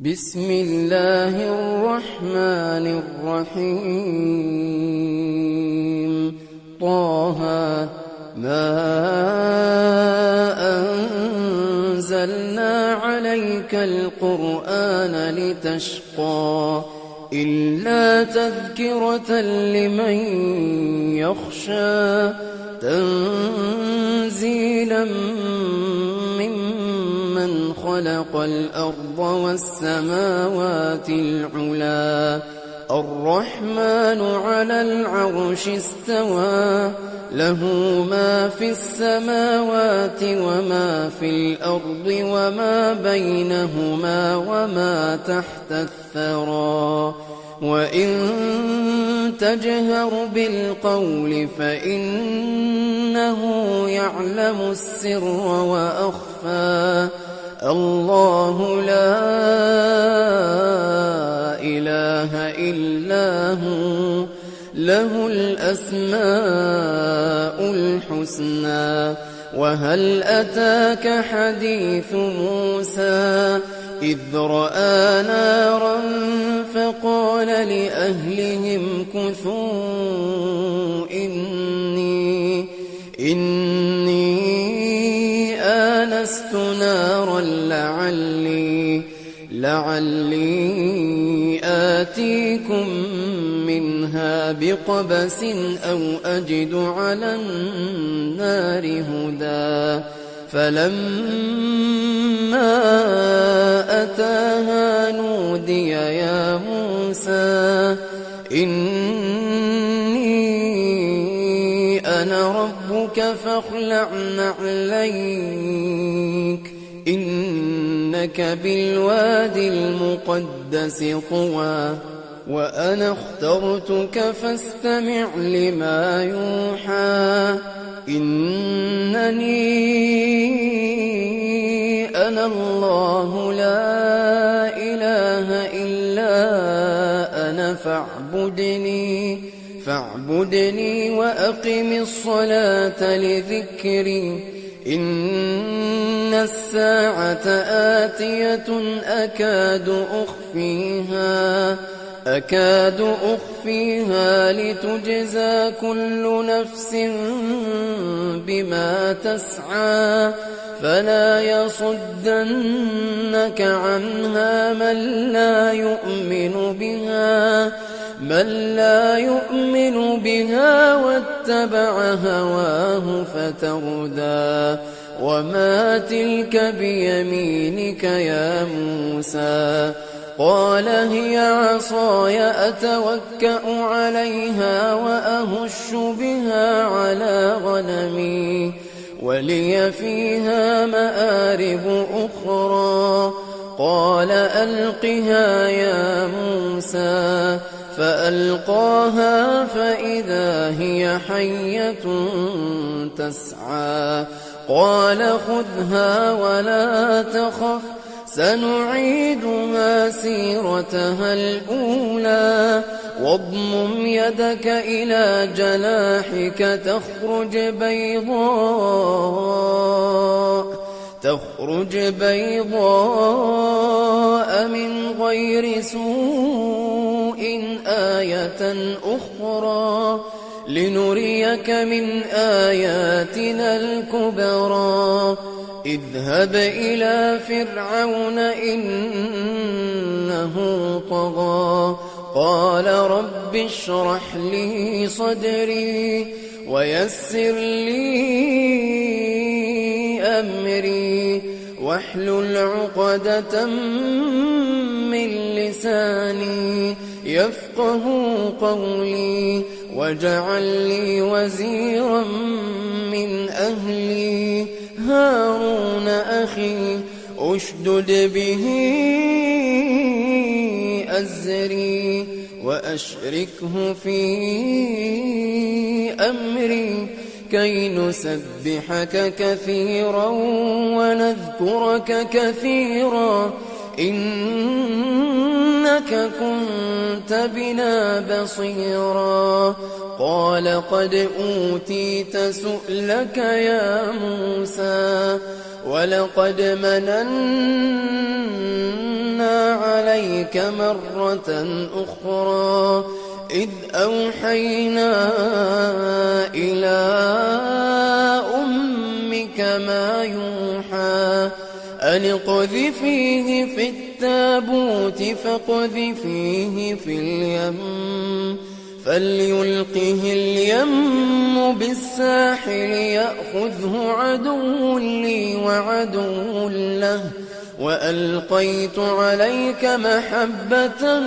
بسم الله الرحمن الرحيم. طه ما أنزلنا عليك القرآن لتشقى إلا تذكرة لمن يخشى تنزيلا ممن خلق الأرض والسماوات العلا الرحمن على العرش استوى له ما في السماوات وما في الأرض وما بينهما وما تحت الثرى وإن تجهر بالقول فإنه يعلم السر وأخفى الله لا إله إلا هو له الأسماء الحسنى. وهل أتاك حديث موسى إذ رأى نارا فقال لأهلهم كثوا إني آنست نارا لعلي آتيكم منها بقبس أو أجد على النار هدى. فلما أتاها نودي يا موسى إني أنا ربك فاخلع نعليك إنك بالوادي المقدس طوى وأنا اخترتك فاستمع لما يوحى إنني أنا الله لا إله إلا أنا فاعبدني وأقم الصلاة لذكري إن الساعة آتية أكاد أخفيها لتجزى كل نفس بما تسعى فلا يصدنك عنها من لا يؤمن بها واتبع هواه فتردى. وما تلك بيمينك يا موسى قال هي عصاي أتوكأ عليها وأهش بها على غنمي ولي فيها مآرب أخرى قال ألقها يا موسى فألقاها فإذا هي حية تسعى قال خذها ولا تخف سنعيدها سيرتها الأولى واضمم يدك إلى جناحك تخرج بيضاء من غير سوء آية أخرى لنريك من آياتنا الكبرى اذهب إلى فرعون إنه طغى قال رب اشرح لي صدري ويسر لي أمري واحلل عقدة من لساني يفقه قولي واجعل لي وزيرا من أهلي هارون أخي أشدد به أزري وأشركه في أمري كي نسبحك كثيرا ونذكرك كثيرا إنك كنت بنا بصيرا قال قد أوتيت سؤلك يا موسى ولقد مننا عليك مرة أخرى إذ أوحينا إلى أمك ما يوحى أن اقذفيه في التابوت فاقذفيه في اليم فليلقه اليم بالساحل يأخذه عدو لي وعدو له وألقيت عليك محبة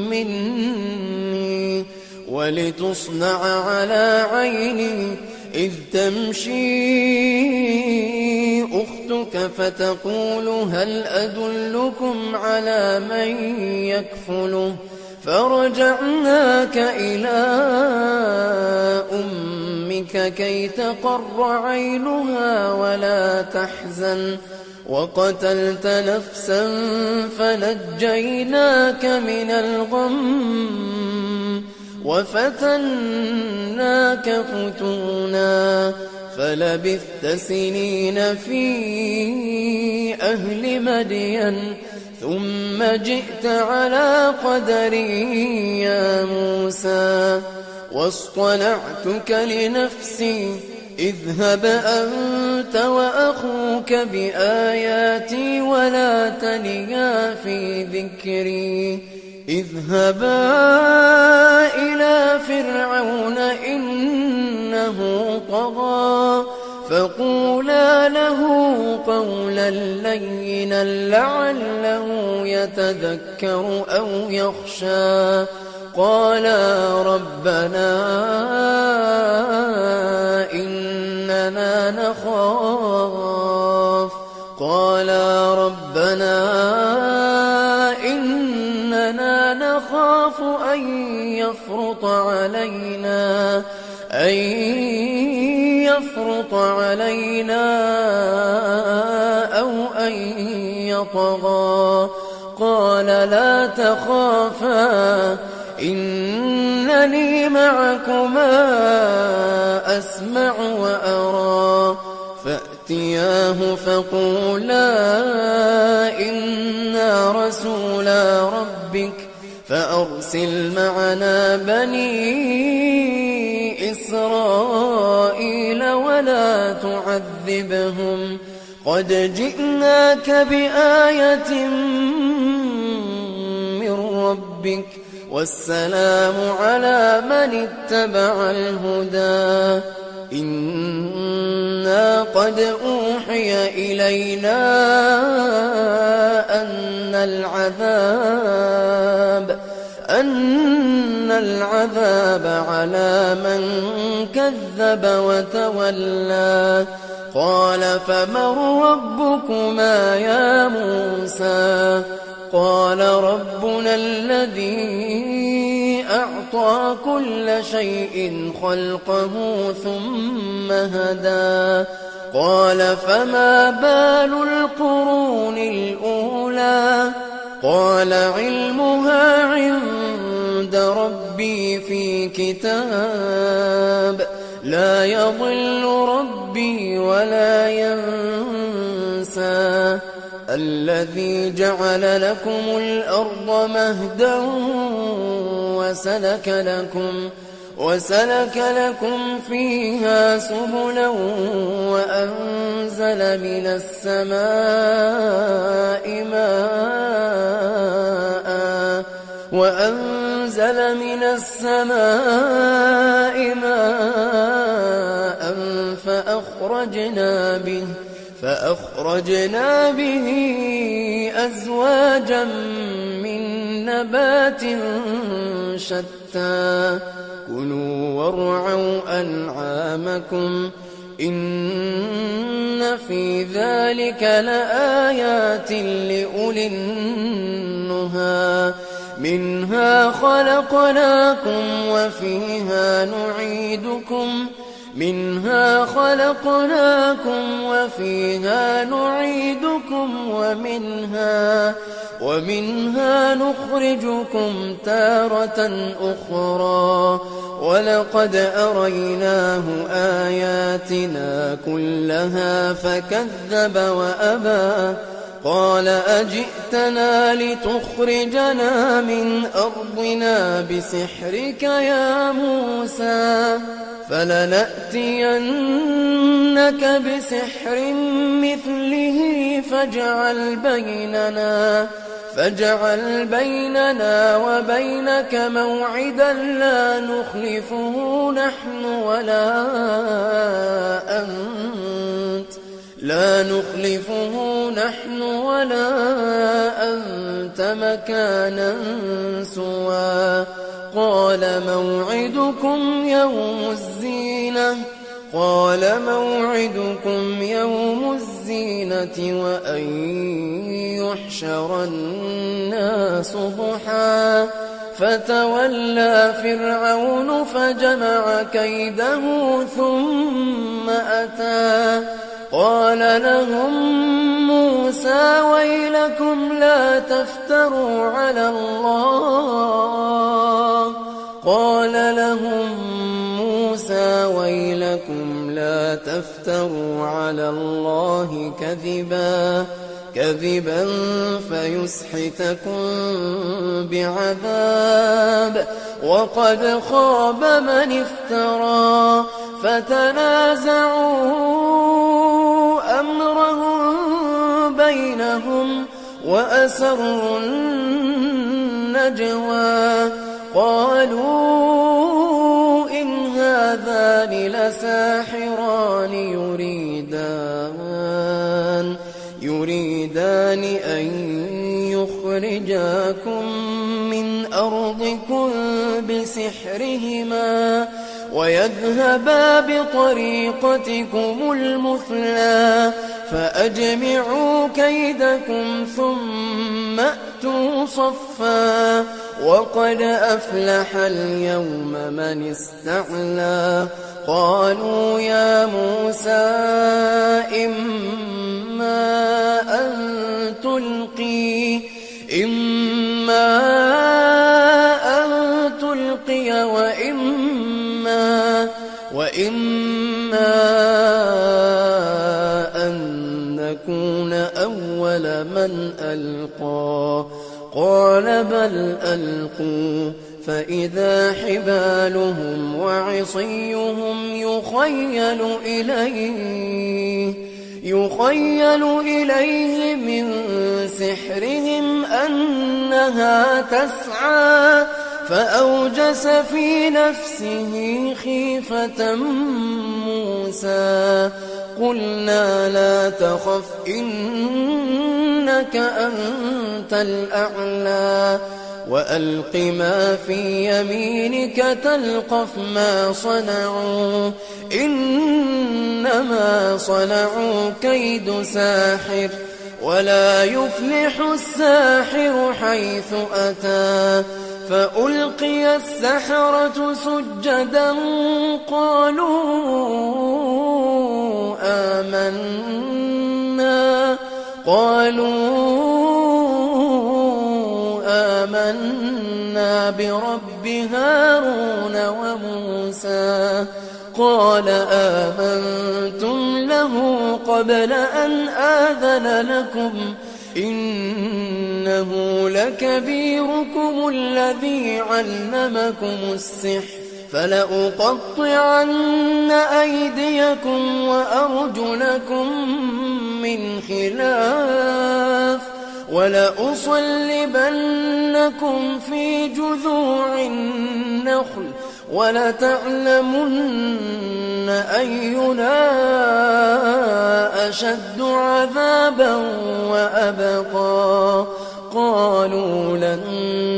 مني ولتصنع على عيني إذ تمشي أختك فتقول هل أدلكم على من يكفله فرجعناك إلى أمك كي تقر عينها ولا تحزن وقتلت نفسا فنجيناك من الغم وفتناك فتونا فلبثت سنين في أهل مدين ثم جئت على قدري يا موسى واصطنعتك لنفسي اذهب أنت وأخوك بآياتي ولا تنيا في ذكري اذهبا إلى فرعون إنه طغى فقولا له قولا لينا لعله يتذكر أو يخشى قالا ربنا إننا نخاف أن يفرط علينا أو أن يطغى قال لا تخافا إنني معكما أسمع وأرى فأتياه فقولا إنا رسولا ربك فأرسل معنا بني إسرائيل ولا تعذبهم قد جئناك بآية من ربك والسلام على من اتبع الهدى إنا قد أوحي إلينا أن العذاب على من كذب وتولى قال فمن ربكما يا موسى قال ربنا الذي أعطى كل شيء خلقه ثم هدى قال فما بال القرون الأولى قال علمها عند ربي في كتاب لا يضل ربي ولا ينسى الذي جعل لكم الأرض مهدا وسلك لكم فيها سبلا وأنزل من السماء ماء فأخرجنا به أزواجا من نبات شتى كلوا وارعوا أنعامكم إن في ذلك لآيات لأولي النهى منها خلقناكم وفيها نعيدكم ومنها نخرجكم تارة أخرى ولقد أريناه آياتنا كلها فكذب وأبى قال أجئتنا لتخرجنا من أرضنا بسحرك يا موسى فلنأتينك بسحر مثله فاجعل بيننا وبينك موعدا لا نخلفه نحن ولا أنت مكانا سوى قال موعدكم يوم الزينة وأن يحشر الناس ضحى فتولى فرعون فجمع كيده ثم أتى قال لهم موسى ويلكم لا تفتروا على الله كذبا فيسحتكم بعذاب وقد خاب من افترى فتنازعوا أمرهم بينهم وأسروا النجوى قالوا إن هذان لساحران يريدان أن يخرجاكم من أرضكم بسحرهما ويذهبا بطريقتكم المثلى فأجمعوا كيدكم ثم أتوا صفا وقد أفلح اليوم من استعلى قالوا يا موسى إما أن تلقي وإما أن نكون أول من ألقى قال بل ألقوا فإذا حبالهم وعصيهم يخيل إليه من سحرهم أنها تسعى فأوجس في نفسه خيفة موسى قلنا لا تخف إنك أنت الأعلى وألق ما في يمينك تلقف ما صنعوا إنما صنعوا كيد ساحر ولا يفلح الساحر حيث أتى فألقي السحرة سجدا قالوا آمنا برب هارون وموسى قال آمنتم له قبل أن آذن لكم إنه لكبيركم الذي علمكم السحر فلأقطعن أيديكم وأرجلكم من خلاف ولأصلبنكم في جذوع النخل ولتعلمن أينا أشد عذابا وأبقى قالوا لن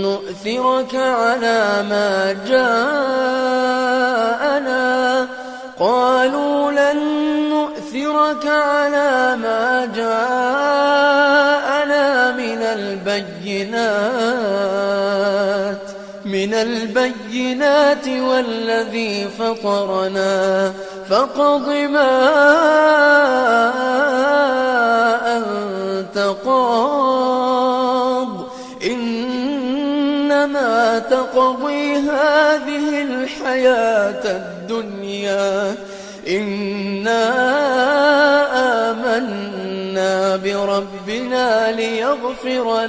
نؤثرك على ما جاءنا من البينات والذي فطرنا فاقض ما أنت قاض إنما تقضي هذه الحياة الدنيا إنا آمنا بربنا ليغفر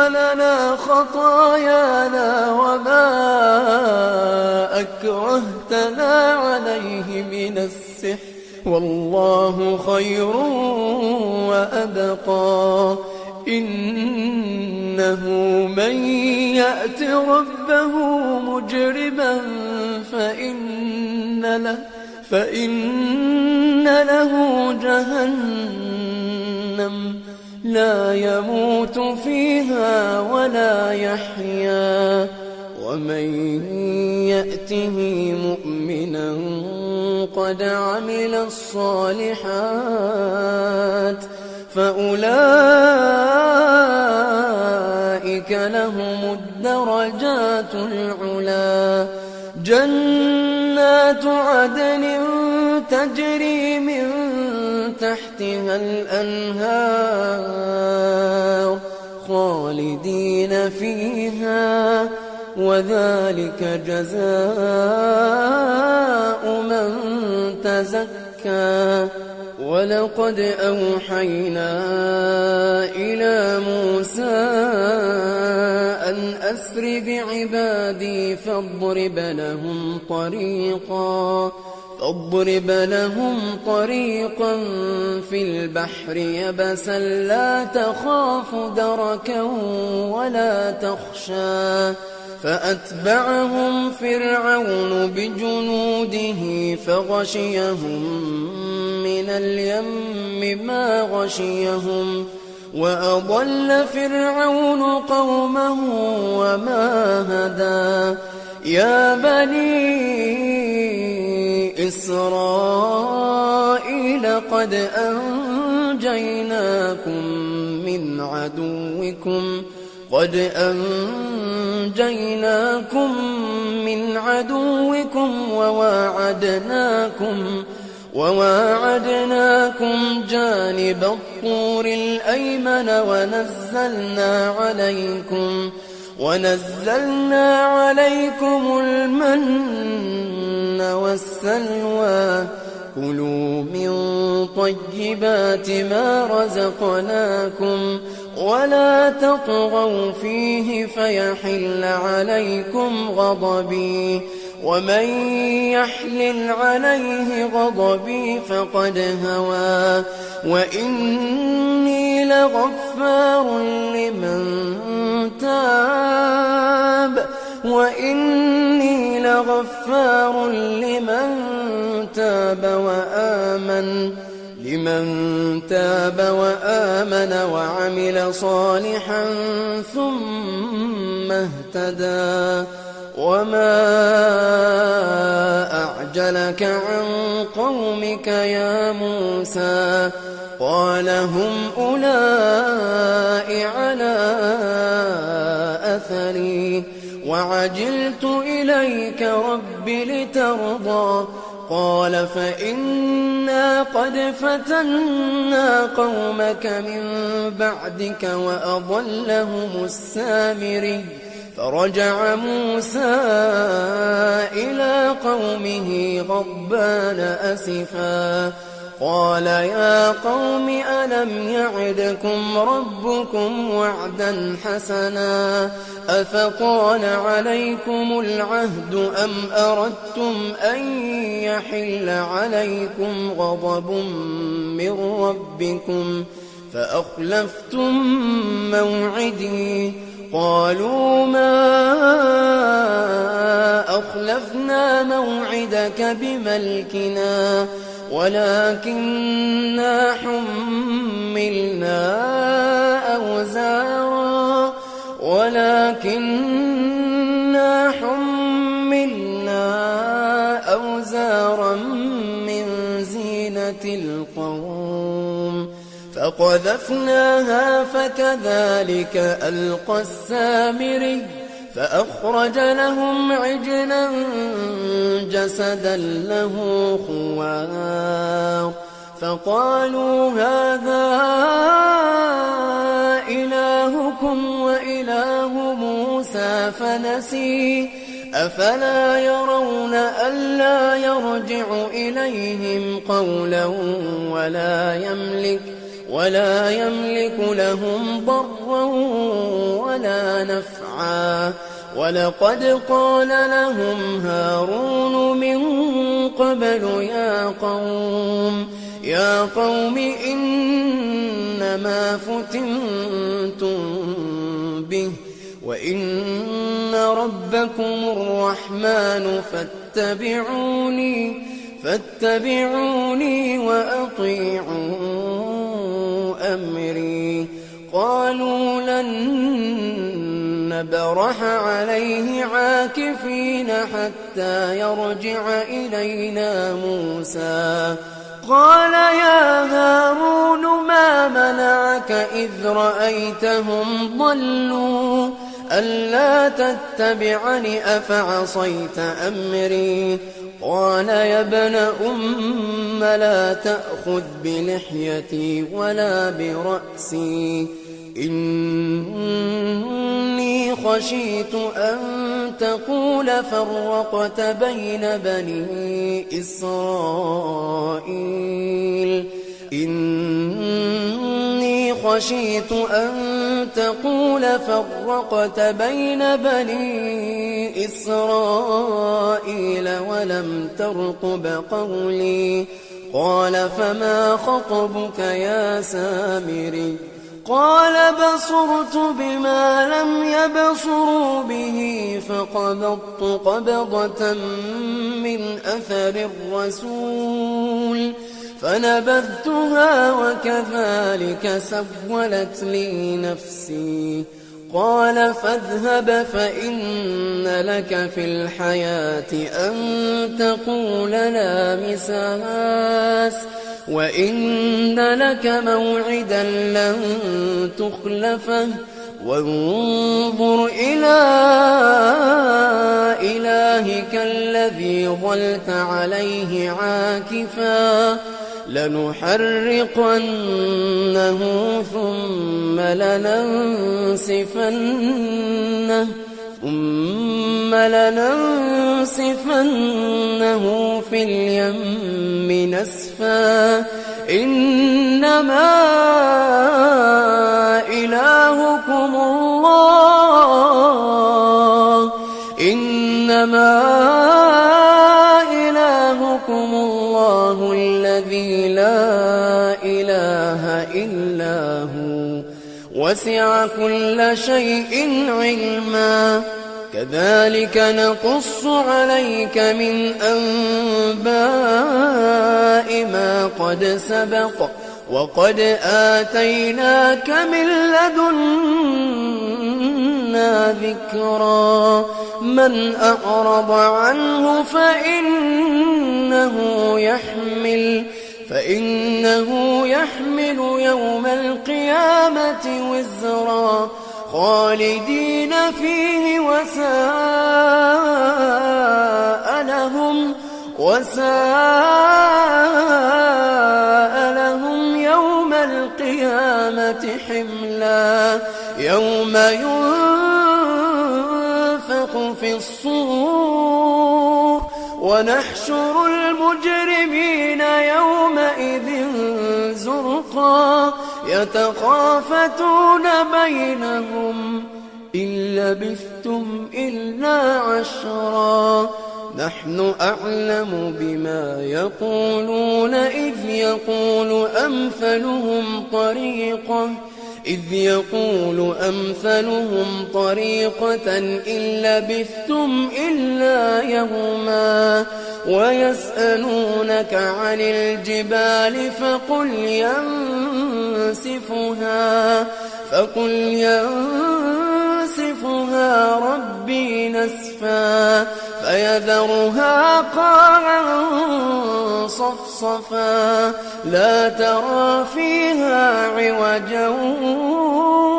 لنا خطايانا وما أكرهتنا عليه من السحر والله خير وأبقى. إنه من يأت ربه مجرما فإن له جهنم لا يموت فيها ولا يحيا. ومن يأته مؤمنا قد عمل الصالحات فأولئك لهم الدرجات العلا. جنات عدن تجري من تحتها الأنهار خالدين فيها وذلك جزاء من تزكى. ولقد أوحينا إلى موسى أن أسر بعبادي فاضرب لهم طريقا في البحر يبسا لا تخاف دركا ولا تخشى. فأتبعهم فرعون بجنوده فغشيهم من اليم ما غشيهم وأضل فرعون قومه وما هدى. يا بني إسرائيل قد أنجيناكم من عدوكم وواعدناكم جانب الطور الأيمن ونزلنا عليكم المن والسلوى. كلوا من طيبات ما رزقناكم ولا تطغوا فيه فيحل عليكم غضبي ومن يحلل عليه غضبي فقد هوى. وإني لغفار لمن تاب وآمن وعمل صالحا ثم اهتدى. وما أعجلك عن قومك يا موسى؟ قال هم أولئك على أثري وعجلت إليك رب لترضى. قال فإنا قد فتنا قومك من بعدك وأضلهم السامري. فرجع موسى إلى قومه غضبان أسفا قال يا قوم ألم يعدكم ربكم وعدا حسنا أفطال عليكم العهد أم أردتم أن يحل عليكم غضب من ربكم فأخلفتم موعدي. قالوا ما أخلفنا موعدك بملكنا ولكننا حملنا أوزارا من زينة القوم فقذفناها فكذلك ألقى السامري. فأخرج لهم عجلا جسدا له خوار فقالوا هذا إلهكم وإله موسى فنسي. أفلا يرون ألا يرجع إليهم قولا ولا يملك لهم ضرا ولا نفعا ولقد قال لهم هارون من قبل يا قوم إنما فتنتم به وإن ربكم الرحمن فاتبعوني وأطيعوا أمري قالوا لن نبرح عليه عاكفين حتى يرجع إلينا موسى قال يا هارون ما منعك إذ رأيتهم ضلوا ألا تتبعني أفعصيت أمري قال يا ابن أم لا تأخذ بلحيتي ولا برأسي إني خشيت أن تقول فرقت بين بني إسرائيل إني خشيت أن تقول فرقت بين بني إسرائيل ولم ترقب قولي قال فما خطبك يا سامري قال بصرت بما لم يبصروا به فقبضت قبضة من أثر الرسول فنبذتها وكذلك سولت لي نفسي قال فاذهب فإن لك في الحياة أن تقول لا مساس وإن لك موعدا لن تخلفه وانظر إلى إلهك الذي ظلت عليه عاكفا لنحرقنه ثم لننسفنه في اليم نسفا إنما إلهكم الله الذي لا إله إلا هو وسع كل شيء علما كذلك نقص عليك من أنباء ما قد سبق وقد آتيناك من لدنا ذكرا من أعرض عنه فإنه يحمل يوم القيامة وزرا خالدين فيه وساء لهم يوم القيامة حملا يوم ينفخ في الصور ونحشر المجرمين يومئذ زرقا يتخافتون بينهم إن لبثتم إلا عشرا نحن أعلم بما يقولون إذ يقول أمثلهم طريقة إن لبثتم إلا يوما ويسألونك عن الجبال فقل ينسفها ربي نسفا فيذرها قاعا صفصفا لا ترى فيها عوجا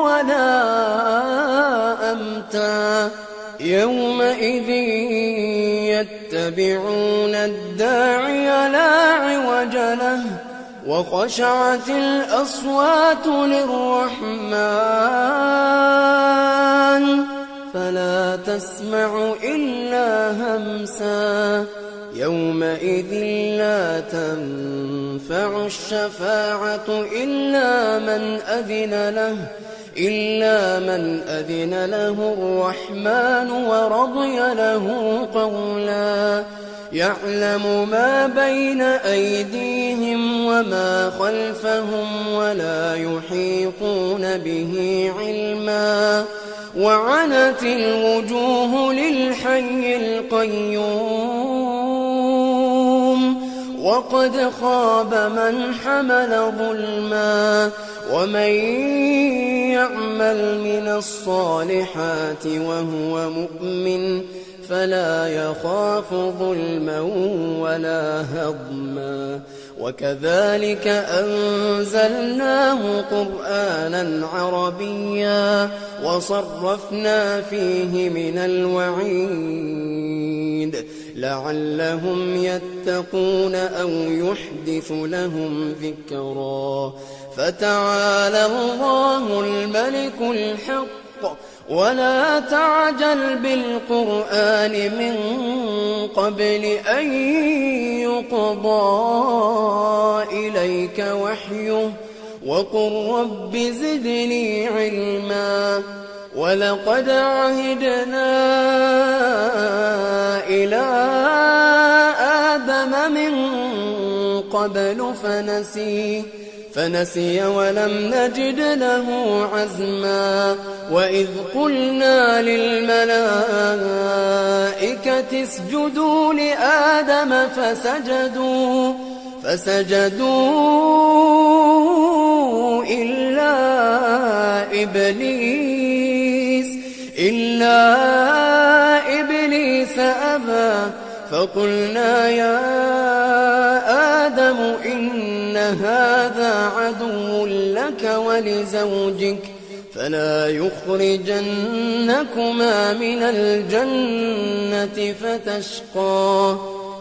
ولا أمتا يومئذ يتبعون الداعي لا عوج له وخشعت الأصوات للرحمن فلا تسمع إلا همسا يومئذ لا تنفع الشفاعة إلا من أذن له الرحمن ورضي له قولا يعلم ما بين أيديهم وما خلفهم ولا يحيطون به علما وعنت الوجوه للحي القيوم وقد خاب من حمل ظلما ومن يعمل من الصالحات وهو مؤمن فلا يخاف ظلما ولا هضما وكذلك أنزلناه قرآنا عربيا وصرفنا فيه من الوعيد لعلهم يتقون أو يحدث لهم ذكرا فتعالى الله الملك الحق ولا تعجل بالقرآن من قبل أن يقضى إليك وحيه وقل رب زدني علما ولقد عهدنا إلى آدم من قبل فنسي ولم نجد له عزما وإذ قلنا للملائكة اسجدوا لآدم فسجدوا إلا إبليس أبى فقلنا يا آدم إن هذا عدو لك ولزوجك فلا يخرجنكما من الجنة فتشقى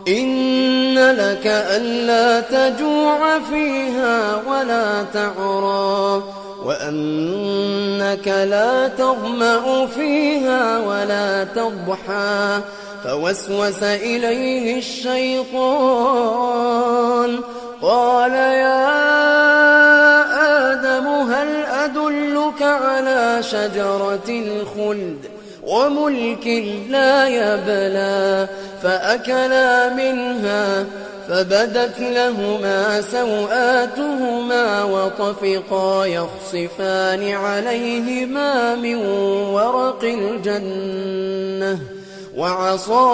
إن لك ألا تجوع فيها ولا تعرى وأنك لا تظمأ فيها ولا تضحى فوسوس إليه الشيطان قال يا آدم هل أدلك على شجرة الخلد وملك لا يبلى فأكلا منها فبدت لهما سوآتهما وطفقا يخصفان عليهما من ورق الجنة وعصى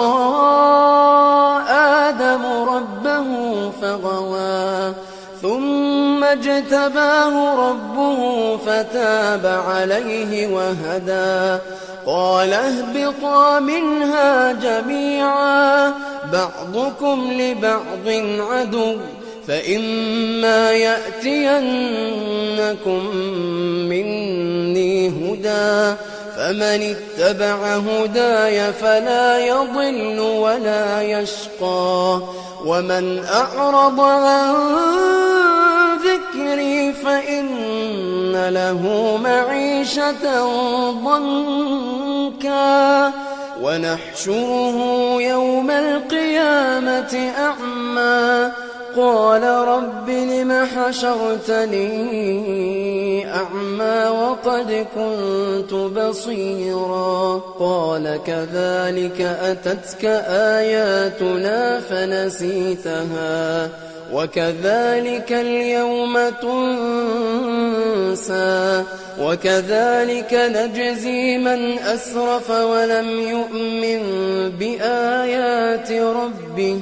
آدم ربه فغوى ثم اجتباه ربه فتاب عليه وهدى قال اهبطا منها جميعا بعضكم لبعض عدو فإما يأتينكم مني هدى فمن اتبع هداي فلا يضل ولا يشقى ومن أعرض عن ذكري فإن له معيشة ضنكا ونحشره يوم القيامة أعمى قال رب لم حشرتني أعمى وقد كنت بصيرا قال كذلك أتتك آياتنا فنسيتها وكذلك اليوم تنسى وكذلك نجزي من أسرف ولم يؤمن بآيات ربه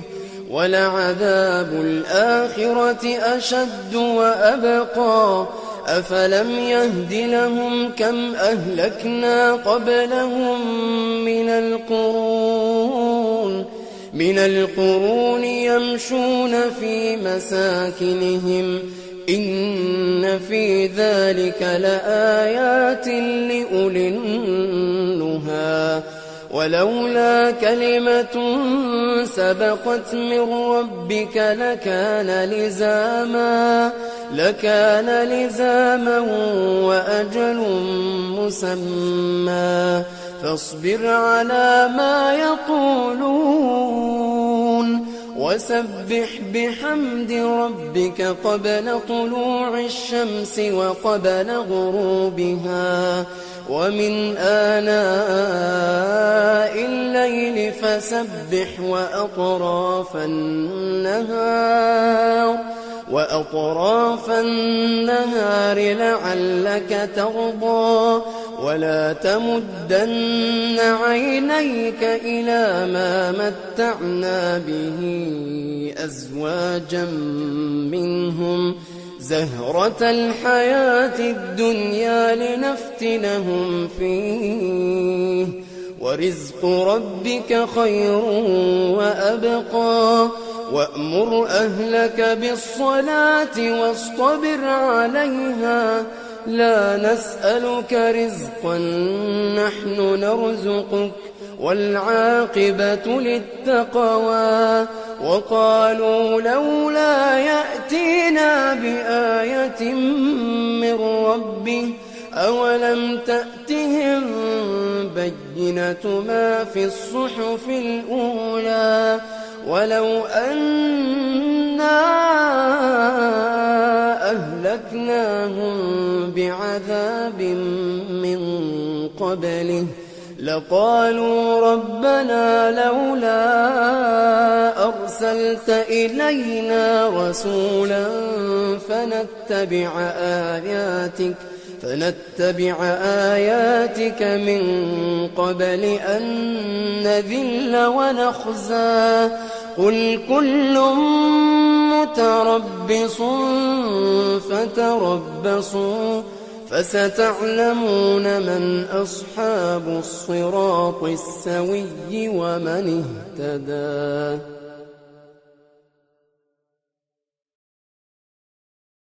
ولعذاب الآخرة أشد وأبقى أفلم يهد لهم كم أهلكنا قبلهم من القرون يمشون في مساكنهم إن في ذلك لآيات لأولي النهى ولولا كلمة سبقت من ربك لكان لزاما وأجل مسمى فاصبر على ما يقولون وسبح بحمد ربك قبل طلوع الشمس وقبل غروبها ومن آناء الليل فسبح وأطراف النهار لعلك ترضى ولا تمدن عينيك إلى ما متعنا به أزواجا منهم زهرة الحياة الدنيا لنفتنهم فيه ورزق ربك خير وأبقى وأمر أهلك بالصلاة واصطبر عليها لا نسألك رزقا نحن نرزقك والعاقبة للتقوى وقالوا لولا يأتينا بآية من ربه أولم تأتهم بينة ما في الصحف الأولى ولو أنا أهلكناهم بعذاب من قبله لقالوا ربنا لولا أرسلت إلينا رسولا فنتبع آياتك من قبل أن نذل ونخزى قل كل متربص فتربصوا فستعلمون من أصحاب الصراط السوي ومن اهتدى.